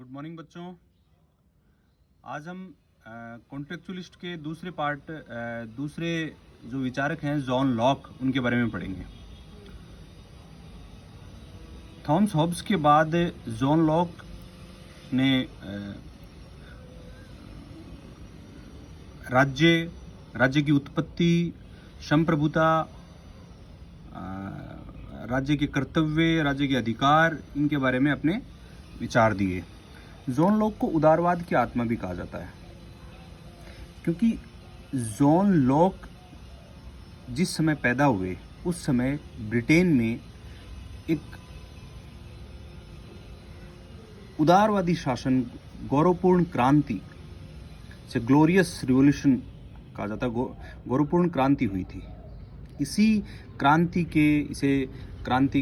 Good morning बच्चों। आज हम कॉन्टेक्चुअलिस्ट के दूसरे जो विचारक हैं जॉन लॉक, उनके बारे में पढ़ेंगे। थॉमस हॉब्स के बाद जॉन लॉक ने राज्य की उत्पत्ति, संप्रभुता, राज्य के कर्तव्य, राज्य के अधिकार, इनके बारे में अपने विचार दिए। जॉन लॉक को उदारवाद की आत्मा भी कहा जाता है, क्योंकि जॉन लॉक जिस समय पैदा हुए उस समय ब्रिटेन में एक उदारवादी शासन, गौरवपूर्ण क्रांति से ग्लोरियस रिवॉल्यूशन कहा जाता है, गौरवपूर्ण क्रांति हुई थी। इसे क्रांति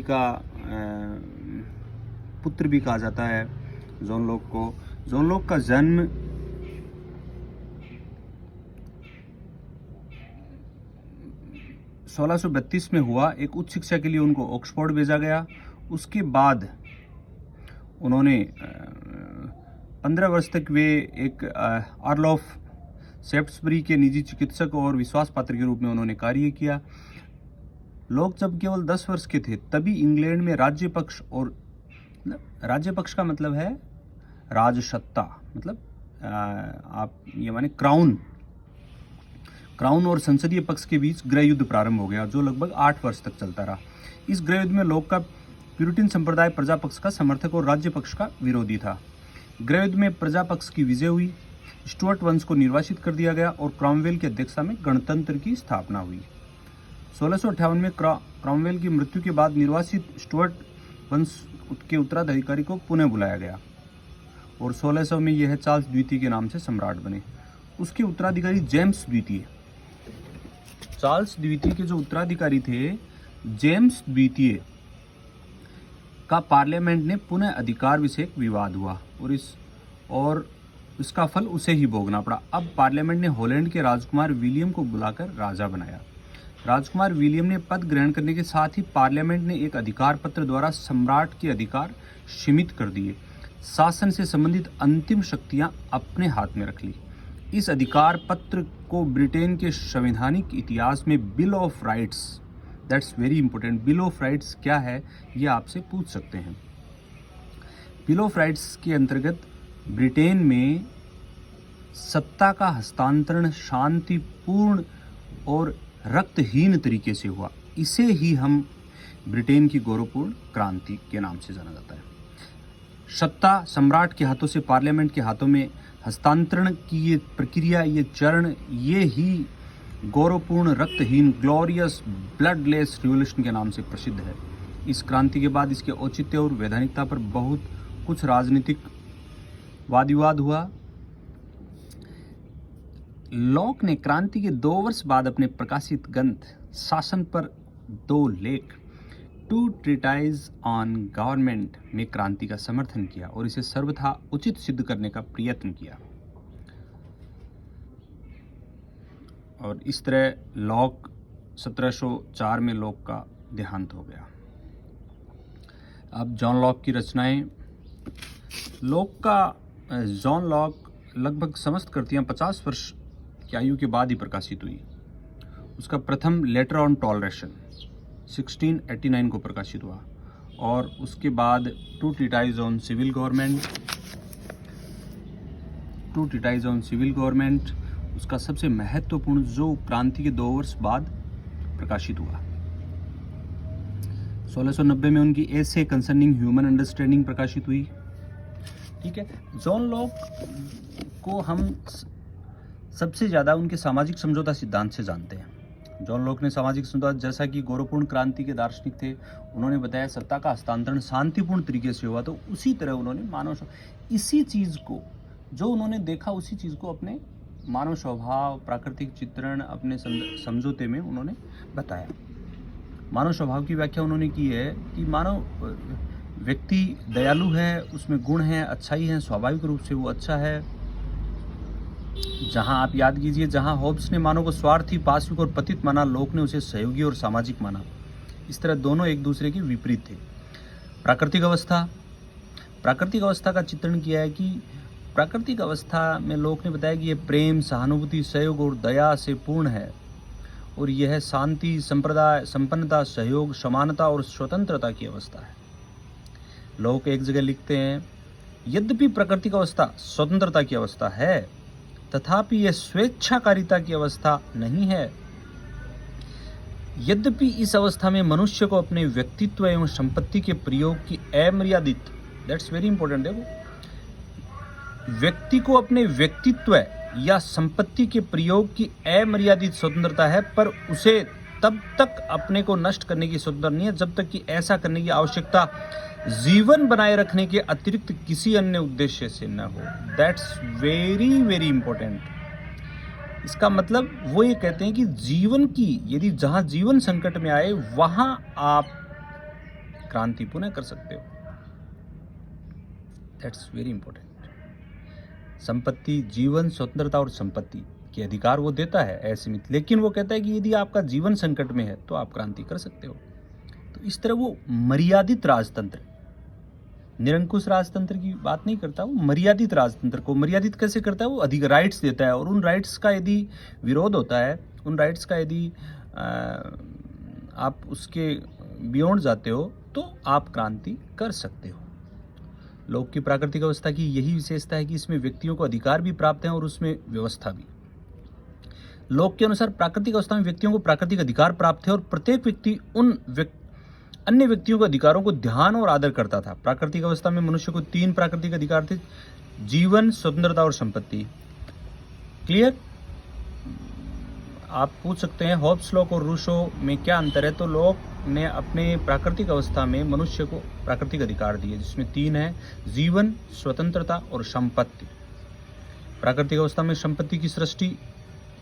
का पुत्र भी कहा जाता है जॉन लॉक को। जॉन लॉक का जन्म 1632 में हुआ। एक उच्च शिक्षा के लिए उनको ऑक्सफोर्ड भेजा गया। उसके बाद उन्होंने 15 वर्ष तक वे एक अर्ल ऑफ सेफ्ट्सबरी के निजी चिकित्सक और विश्वास पात्र के रूप में उन्होंने कार्य किया। लॉक जब केवल 10 वर्ष के थे तभी इंग्लैंड में राज्य पक्ष का मतलब है राजसत्ता, मतलब आप ये माने क्राउन और संसदीय पक्ष के बीच गृह युद्ध प्रारंभ हो गया, जो लगभग 8 वर्ष तक चलता रहा। इस गृह युद्ध में लॉक का प्यूरिटन संप्रदाय प्रजा पक्ष का समर्थक और राज्य पक्ष का विरोधी था। गृह युद्ध में प्रजा पक्ष की विजय हुई, स्टुअर्ट वंश को निर्वासित कर दिया गया और क्रॉमवेल की अध्यक्षता में गणतंत्र की स्थापना हुई। 1658 में क्रॉमवेल की मृत्यु के बाद निर्वासित स्टुअर्ट वंश के उत्तराधिकारी को पुनः बुलाया गया और 1600 में यह चार्ल्स द्वितीय के नाम से सम्राट बने। उसके उत्तराधिकारी चार्ल्स द्वितीय के जो उत्तराधिकारी थे, जेम्स द्वितीय का पार्लियामेंट ने पुनः अधिकार विषयक विवाद हुआ और इसका फल उसे ही भोगना पड़ा। अब पार्लियामेंट ने हॉलैंड के राजकुमार विलियम को बुलाकर राजा बनाया। राजकुमार विलियम ने पद ग्रहण करने के साथ ही पार्लियामेंट ने एक अधिकार पत्र द्वारा सम्राट के अधिकार सीमित कर दिए। शासन से संबंधित अंतिम शक्तियां अपने हाथ में रख ली। इस अधिकार पत्र को ब्रिटेन के संवैधानिक इतिहास में bill of rights, that's very important, bill of rights क्या है ये आपसे पूछ सकते हैं। बिल ऑफ राइट्स के अंतर्गत ब्रिटेन में सत्ता का हस्तांतरण शांतिपूर्ण और रक्तहीन तरीके से हुआ। इसे ही हम ब्रिटेन की गौरवपूर्ण क्रांति के नाम से जाना जाता है। सत्ता सम्राट के हाथों से पार्लियामेंट के हाथों में हस्तांतरण की ये प्रक्रिया, ये चरण, ये ही गौरवपूर्ण रक्तहीन ग्लोरियस ब्लडलेस रिवॉल्यूशन के नाम से प्रसिद्ध है। इस क्रांति के बाद इसके औचित्य और वैधानिकता पर बहुत कुछ राजनीतिक वाद विवाद हुआ। लॉक ने क्रांति के 2 वर्ष बाद अपने प्रकाशित ग्रंथ शासन पर 2 लेख, 2 ट्रीटाइज ऑन गवर्नमेंट में क्रांति का समर्थन किया और इसे सर्वथा उचित सिद्ध करने का प्रयत्न किया। और इस तरह लॉक 1704 में लॉक का देहांत हो गया। अब जॉन लॉक की रचनाएं। जॉन लॉक लगभग समस्त कृतियां 50 वर्ष की आयु के बाद ही प्रकाशित हुई। उसका प्रथम लेटर ऑन टॉलरेशन 1689 को प्रकाशित हुआ और उसके बाद 2 ट्रीटाइज ऑन सिविल गवर्नमेंट उसका सबसे महत्वपूर्ण, जो क्रांति के 2 वर्ष बाद प्रकाशित हुआ। 1690 में उनकी एसे कंसर्निंग ह्यूमन अंडरस्टैंडिंग प्रकाशित हुई। ठीक है, जॉन लॉक को हम सबसे ज़्यादा उनके सामाजिक समझौता सिद्धांत से जानते हैं। जॉन लॉक ने सामाजिक समझौता, जैसा कि गौरवपूर्ण क्रांति के दार्शनिक थे, उन्होंने बताया सत्ता का हस्तांतरण शांतिपूर्ण तरीके से हुआ, तो उसी तरह उन्होंने इसी चीज़ को, जो उन्होंने देखा उसी चीज़ को अपने मानव स्वभाव, प्राकृतिक चित्रण, अपने समझौते में उन्होंने बताया। मानव स्वभाव की व्याख्या उन्होंने की है कि मानव व्यक्ति दयालु है, उसमें गुण हैं, अच्छाई है, स्वाभाविक रूप से वो अच्छा है। जहां आप याद कीजिए, जहां हॉब्स ने मानव को स्वार्थी, पाशविक और पतित माना, लॉक ने उसे सहयोगी और सामाजिक माना। इस तरह दोनों एक दूसरे के विपरीत थे। प्राकृतिक अवस्था, प्राकृतिक अवस्था का चित्रण किया है कि प्राकृतिक अवस्था में लोक ने बताया कि यह प्रेम, सहानुभूति, सहयोग और दया से पूर्ण है और यह शांति, संप्रदाय, संपन्नता, सहयोग, समानता और स्वतंत्रता की अवस्था है। लोक एक जगह लिखते हैं, यद्यपि प्राकृतिक अवस्था स्वतंत्रता की अवस्था है, तथापि यह स्वेच्छाकारिता की अवस्था नहीं है। यद्यपि इस अवस्था में मनुष्य को अपने व्यक्तित्व एवं संपत्ति के प्रयोग की अमर्यादित, दैट्स वेरी इंपॉर्टेंट है, वो व्यक्ति को अपने व्यक्तित्व या संपत्ति के प्रयोग की अमर्यादित स्वतंत्रता है, पर उसे तब तक अपने को नष्ट करने की स्वतंत्रता नहीं है जब तक कि ऐसा करने की आवश्यकता जीवन बनाए रखने के अतिरिक्त किसी अन्य उद्देश्य से न हो। That's very very important. इसका मतलब वो ये कहते हैं कि जीवन की, यदि जहां जीवन संकट में आए वहां आप क्रांति पुनः कर सकते हो। That's very important. संपत्ति, जीवन, स्वतंत्रता और संपत्ति के अधिकार वो देता है असीमित, लेकिन वो कहता है कि यदि आपका जीवन संकट में है तो आप क्रांति कर सकते हो। तो इस तरह वो मर्यादित राजतंत्र, निरंकुश राजतंत्र की बात नहीं करता, वो मर्यादित राजतंत्र को मर्यादित कैसे करता है, वो अधिक राइट्स देता है और उन राइट्स का यदि विरोध होता है, उन राइट्स का यदि आप उसके बियॉन्ड जाते हो तो आप क्रांति कर सकते हो। लोक की प्राकृतिक अवस्था की यही विशेषता है कि इसमें व्यक्तियों को अधिकार भी प्राप्त है और उसमें व्यवस्था भी। लोक के अनुसार प्राकृतिक अवस्था में व्यक्तियों को प्राकृतिक अधिकार प्राप्त है और प्रत्येक व्यक्ति उन अन्य व्यक्तियों के अधिकारों को ध्यान और आदर करता था। प्राकृतिक अवस्था में मनुष्य को 3 प्राकृतिक अधिकार थे, जीवन, स्वतंत्रता और संपत्ति। क्लियर? आप पूछ सकते हैं हॉब्स लॉक और रूसो में क्या अंतर है, तो लॉक ने अपने प्राकृतिक अवस्था में मनुष्य को प्राकृतिक अधिकार दिए जिसमें 3 है, जीवन, स्वतंत्रता और संपत्ति। प्राकृतिक अवस्था में संपत्ति की सृष्टि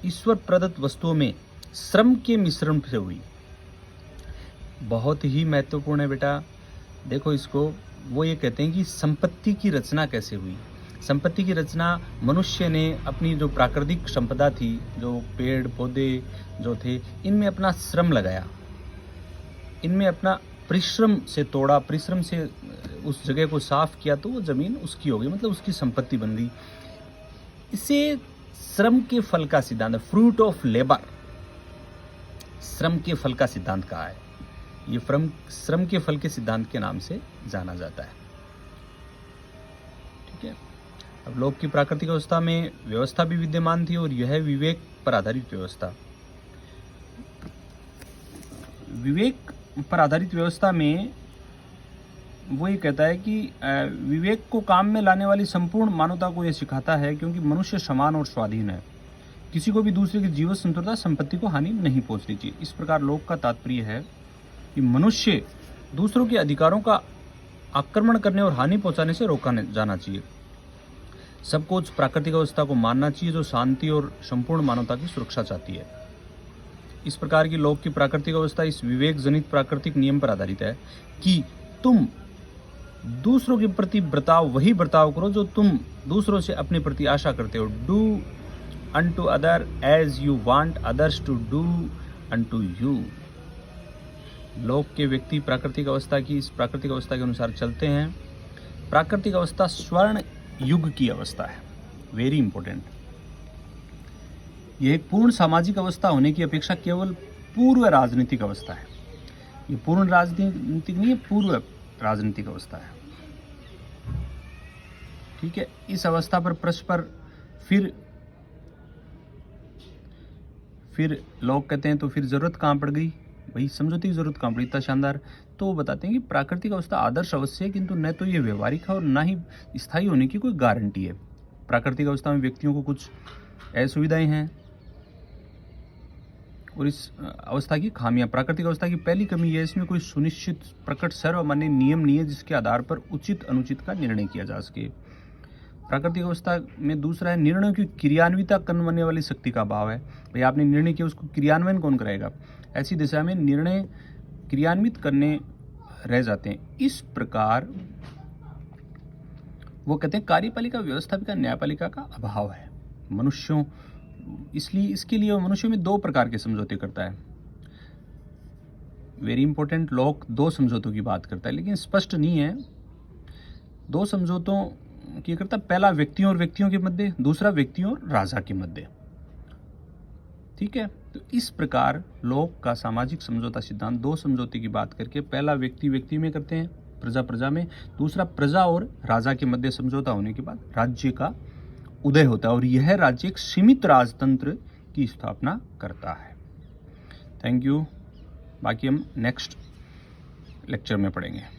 ईश्वर प्रदत्त वस्तुओं में श्रम के मिश्रण से हुई। बहुत ही महत्वपूर्ण है बेटा, देखो इसको। वो ये कहते हैं कि संपत्ति की रचना कैसे हुई। संपत्ति की रचना मनुष्य ने अपनी जो प्राकृतिक संपदा थी, जो पेड़ पौधे जो थे, इनमें अपना श्रम लगाया, इनमें अपना परिश्रम से तोड़ा, परिश्रम से उस जगह को साफ किया, तो वो जमीन उसकी हो गई, मतलब उसकी संपत्ति बन गई। इसे श्रम के फल का सिद्धांत, फ्रूट ऑफ लेबर, श्रम के फल का सिद्धांत कहा है। ये श्रम के फल के सिद्धांत के नाम से जाना जाता है। ठीक है। अब लोक की प्राकृतिक अवस्था में व्यवस्था भी विद्यमान थी और यह विवेक पर आधारित व्यवस्था। विवेक पर आधारित व्यवस्था में वो ये कहता है कि विवेक को काम में लाने वाली संपूर्ण मानवता को यह सिखाता है, क्योंकि मनुष्य समान और स्वाधीन है, किसी को भी दूसरे की जीवन, संतुष्टता, संपत्ति को हानि नहीं पहुंचनी चाहिए। इस प्रकार लोक का तात्पर्य है कि मनुष्य दूसरों के अधिकारों का आक्रमण करने और हानि पहुंचाने से रोका जाना चाहिए। सबको उस प्राकृतिक अवस्था को मानना चाहिए जो शांति और संपूर्ण मानवता की सुरक्षा चाहती है। इस प्रकार की लोक की प्राकृतिक अवस्था इस विवेक जनित प्राकृतिक नियम पर आधारित है कि तुम दूसरों के प्रति वही बर्ताव करो जो तुम दूसरों से अपने प्रति आशा करते हो। Do unto other as you want others to do unto you. लोक के व्यक्ति प्राकृतिक अवस्था की, इस प्राकृतिक अवस्था के अनुसार चलते हैं। प्राकृतिक अवस्था स्वर्ण युग की अवस्था है, वेरी इंपॉर्टेंट। यह एक पूर्ण सामाजिक अवस्था होने की अपेक्षा केवल पूर्व राजनीतिक अवस्था है। ये पूर्ण राजनीतिक नहीं है, पूर्व राजनीतिक अवस्था है। ठीक है। इस अवस्था पर प्रश्न पर फिर लोग कहते हैं तो फिर जरूरत कहाँ पड़ गई, भाई समझौते की जरूरत कहाँ पड़ी, इतना शानदार। तो वो बताते हैं कि प्राकृतिक अवस्था आदर्श अवश्य है, किंतु न तो ये व्यवहारिक है और ना ही स्थायी होने की कोई गारंटी है। प्राकृतिक अवस्था में व्यक्तियों को कुछ असुविधाएं हैं और इस अवस्था की खामियां। प्राकृतिक अवस्था की पहली कमी यह है, इसमें कोई सुनिश्चित प्रकट सर्वमान्य नियम नहीं है जिसके आधार पर उचित अनुचित का निर्णय किया जा सके। प्राकृतिक अवस्था में दूसरा है, निर्णयों की क्रियान्विता करने वाली शक्ति का अभाव है। भाई आपने निर्णय किया, उसको क्रियान्वयन कौन कराएगा। ऐसी दिशा में निर्णय क्रियान्वित करने रह जाते हैं। इस प्रकार वो कहते हैं कार्यपालिका व्यवस्थापिका न्यायपालिका का अभाव है मनुष्यों, इसलिए इसके लिए मनुष्यों में 2 प्रकार के समझौते करता है। वेरी इंपॉर्टेंट, लोक 2 समझौतों की बात करता है, लेकिन स्पष्ट नहीं है दो समझौतों की करता, पहला व्यक्तियों और व्यक्तियों के मध्य, दूसरा व्यक्तियों और राजा के मध्य। ठीक है, तो इस प्रकार लोक का सामाजिक समझौता सिद्धांत दो समझौते की बात करके, पहला व्यक्ति व्यक्ति में करते हैं, प्रजा प्रजा में, दूसरा प्रजा और राजा के मध्य समझौता होने के बाद राज्य का उदय होता है और यह राज्य एक सीमित राजतंत्र की स्थापना करता है। Thank you. बाकी हम नेक्स्ट लेक्चर में पढ़ेंगे।